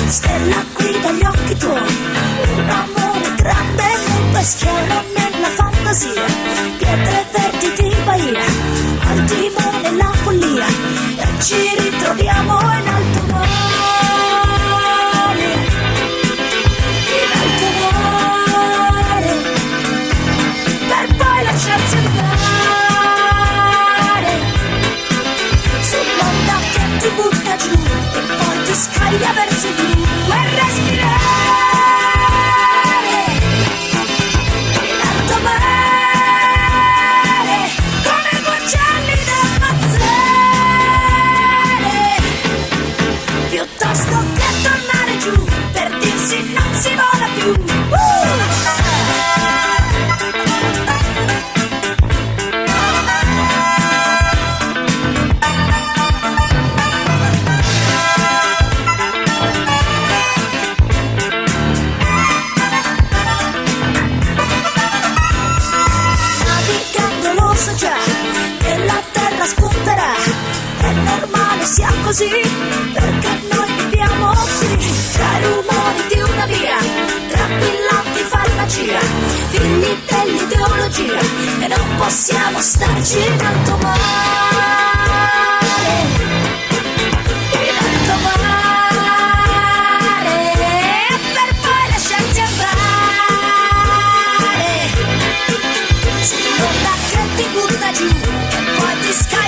Stella guida gli occhi tuoi, un amore grande nel schiano nella fantasia, pietre verdi di Bahia, al timone la follia, e ci ritroviamo in alto mare, in alto mare, per poi lasciarsi andare sull'onda che ti butta giù e poi ti scaglia verso giù. E respirare in alto mare come gli uccelli del mazzare, piuttosto che tornare giù per dirsi non si vola più. Sia così, perché noi viviamo qui, tra i rumori di una via, tranquillanti farmacia, figli dell'ideologia, e non possiamo starci in alto mare, in alto mare, per poi lasciarsi andare sull'onda che ti butta giù e poi ti scarica